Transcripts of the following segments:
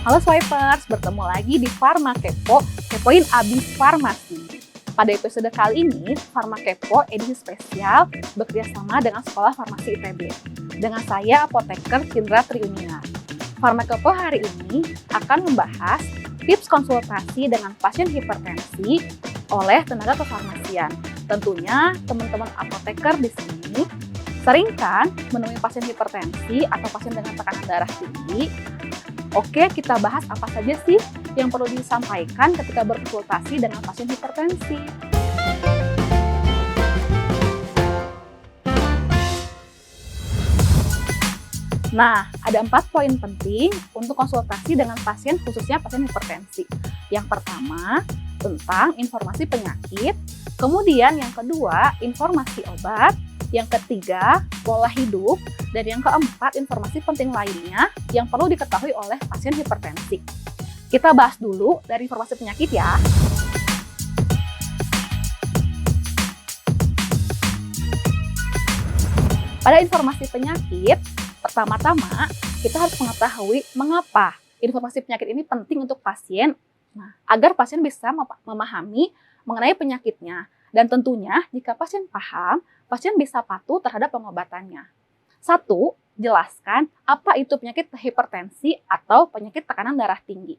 Halo Swipers, bertemu lagi di Pharma Kepo, kepoin abis farmasi. Pada episode kali ini, Pharma Kepo edisi spesial bekerjasama dengan Sekolah Farmasi ITB. Dengan saya, Apoteker Cindra Triunia. Pharma Kepo hari ini akan membahas tips konsultasi dengan pasien hipertensi oleh tenaga kefarmasian. Tentunya teman-teman apoteker di sini sering kan menemui pasien hipertensi atau pasien dengan tekanan darah tinggi. Oke, kita bahas apa saja sih yang perlu disampaikan ketika berkonsultasi dengan pasien hipertensi. Nah, ada 4 poin penting untuk konsultasi dengan pasien, khususnya pasien hipertensi. Yang pertama, tentang informasi penyakit. Kemudian yang kedua, informasi obat. Yang ketiga, pola hidup. Dan yang keempat, informasi penting lainnya yang perlu diketahui oleh pasien hipertensi. Kita bahas dulu dari informasi penyakit ya. Pada informasi penyakit, pertama-tama kita harus mengetahui mengapa informasi penyakit ini penting untuk pasien, agar pasien bisa memahami mengenai penyakitnya. Dan tentunya jika pasien paham, pasien bisa patuh terhadap pengobatannya. 1. Jelaskan apa itu penyakit hipertensi atau penyakit tekanan darah tinggi.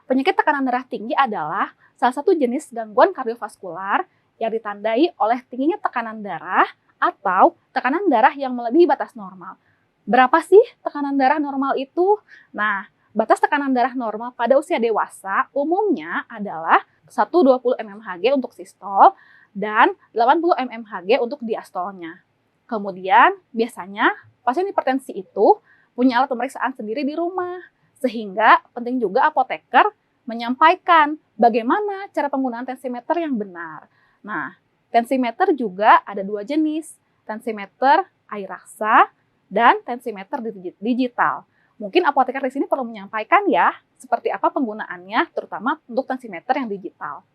Penyakit tekanan darah tinggi adalah salah satu jenis gangguan kardiovaskular yang ditandai oleh tingginya tekanan darah atau tekanan darah yang melebihi batas normal. Berapa sih tekanan darah normal itu? Nah, batas tekanan darah normal pada usia dewasa umumnya adalah 120 mmHg untuk sistol dan 80 mmHg untuk diastolnya. Kemudian, biasanya pasien hipertensi itu punya alat pemeriksaan sendiri di rumah, sehingga penting juga apoteker menyampaikan bagaimana cara penggunaan tensimeter yang benar. Nah, tensimeter juga ada 2 jenis, tensimeter air raksa dan tensimeter digital. Mungkin apoteker di sini perlu menyampaikan ya, seperti apa penggunaannya, terutama untuk tensimeter yang digital.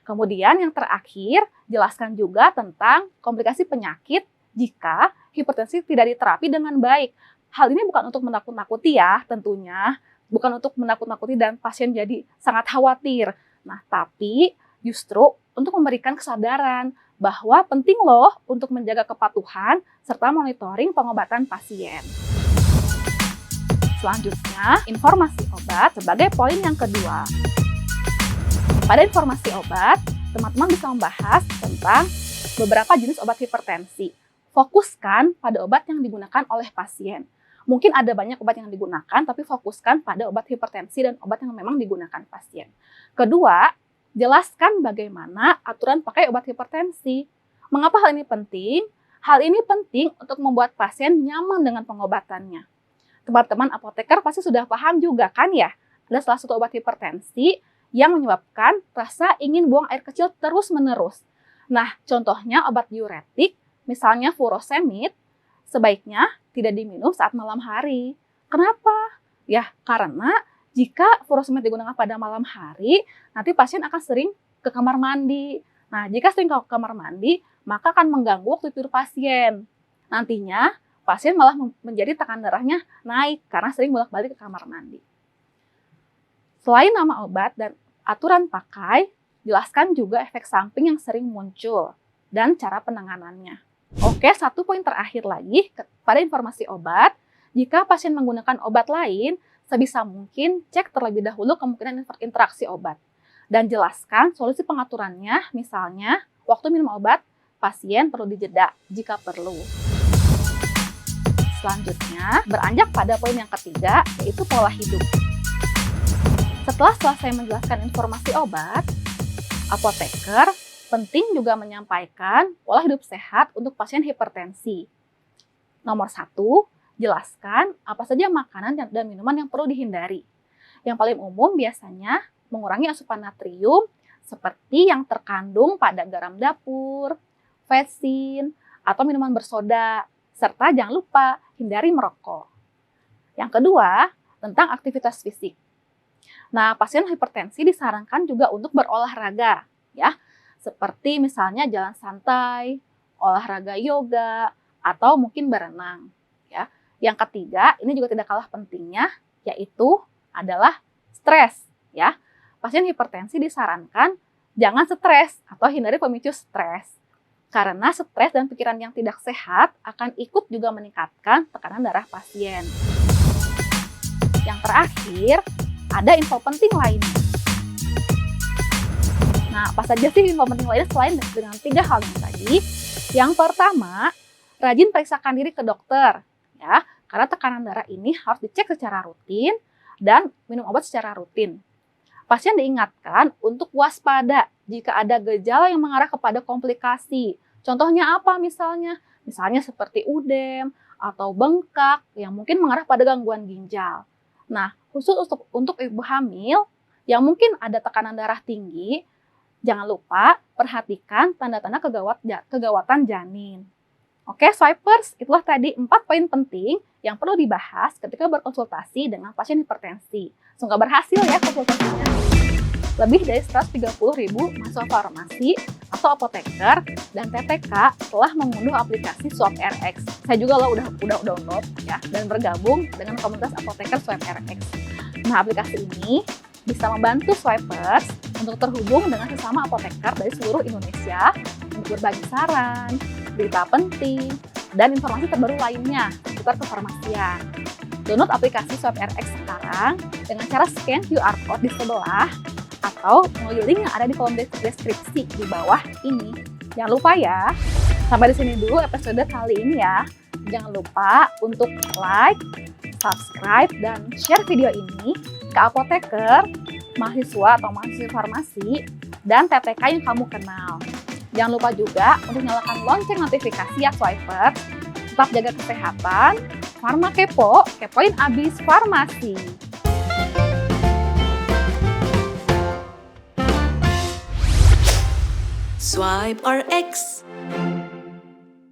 Kemudian yang terakhir, jelaskan juga tentang komplikasi penyakit jika hipertensi tidak diterapi dengan baik. Hal ini bukan untuk menakut-nakuti ya, tentunya. Bukan untuk menakut-nakuti dan pasien jadi sangat khawatir. Nah, tapi justru untuk memberikan kesadaran bahwa penting loh untuk menjaga kepatuhan serta monitoring pengobatan pasien. Selanjutnya, informasi obat sebagai poin yang kedua. Pada informasi obat, teman-teman bisa membahas tentang beberapa jenis obat hipertensi. Fokuskan pada obat yang digunakan oleh pasien. Mungkin ada banyak obat yang digunakan, tapi fokuskan pada obat hipertensi dan obat yang memang digunakan pasien. Kedua, jelaskan bagaimana aturan pakai obat hipertensi. Mengapa hal ini penting? Hal ini penting untuk membuat pasien nyaman dengan pengobatannya. Teman-teman apoteker pasti sudah paham juga kan ya, ada salah satu obat hipertensi yang menyebabkan rasa ingin buang air kecil terus-menerus. Nah, contohnya obat diuretik, misalnya furosemid, sebaiknya tidak diminum saat malam hari. Kenapa? Ya, karena jika furosemid digunakan pada malam hari, nanti pasien akan sering ke kamar mandi. Nah, jika sering ke kamar mandi, maka akan mengganggu waktu tidur pasien. Nantinya, pasien malah menjadi tekanan darahnya naik karena sering bolak-balik ke kamar mandi. Selain nama obat dan aturan pakai, jelaskan juga efek samping yang sering muncul dan cara penanganannya. Oke, 1 poin terakhir lagi pada informasi obat. Jika pasien menggunakan obat lain, sebisa mungkin cek terlebih dahulu kemungkinan interaksi obat. Dan jelaskan solusi pengaturannya, misalnya waktu minum obat, pasien perlu dijeda jika perlu. Selanjutnya, beranjak pada poin yang ketiga, yaitu pola hidup. Setelah selesai menjelaskan informasi obat, apoteker penting juga menyampaikan pola hidup sehat untuk pasien hipertensi. Nomor 1, jelaskan apa saja makanan dan minuman yang perlu dihindari. Yang paling umum biasanya mengurangi asupan natrium seperti yang terkandung pada garam dapur, vetsin, atau minuman bersoda, serta jangan lupa hindari merokok. Yang kedua, tentang aktivitas fisik. Nah, pasien hipertensi disarankan juga untuk berolahraga, ya. Seperti misalnya jalan santai, olahraga yoga, atau mungkin berenang. Ya. Yang ketiga, ini juga tidak kalah pentingnya, yaitu adalah Stres, ya. Pasien hipertensi disarankan jangan stres atau hindari pemicu stres. Karena stres dan pikiran yang tidak sehat akan ikut juga meningkatkan tekanan darah pasien. Yang terakhir, ada info penting lainnya. Nah, apa saja sih info penting lainnya selain dengan 3 hal yang tadi? Yang pertama, rajin periksakan diri ke dokter, ya, karena tekanan darah ini harus dicek secara rutin dan minum obat secara rutin. Pasien diingatkan untuk waspada jika ada gejala yang mengarah kepada komplikasi. Contohnya apa misalnya? Misalnya seperti udem atau bengkak yang mungkin mengarah pada gangguan ginjal. Nah, khusus untuk ibu hamil yang mungkin ada tekanan darah tinggi, jangan lupa perhatikan tanda-tanda kegawatan janin. Oke, swipers, itulah tadi 4 poin penting yang perlu dibahas ketika berkonsultasi dengan pasien hipertensi. Semoga berhasil ya konsultasinya. Lebih dari 130.000 mahasiswa farmasi atau apoteker dan TTK telah mengunduh aplikasi SwapRx. Saya juga udah download ya dan bergabung dengan komunitas apoteker SwapRx. Nah, aplikasi ini bisa membantu swipers untuk terhubung dengan sesama apoteker dari seluruh Indonesia untuk berbagi saran, berita penting, dan informasi terbaru lainnya seputar kefarmasian. Download aplikasi SwapRx sekarang dengan cara scan QR code di sebelah atau melalui link yang ada di kolom deskripsi di bawah ini. Jangan lupa ya. Sampai di sini dulu episode kali ini ya. Jangan lupa untuk like, subscribe, dan share video ini ke apoteker, mahasiswa atau mahasiswa farmasi, dan TTK yang kamu kenal. Jangan lupa juga untuk nyalakan lonceng notifikasi ya swipers. Tetap jaga kesehatan. Farma Kepo, kepoin abis farmasi. Swipe RX.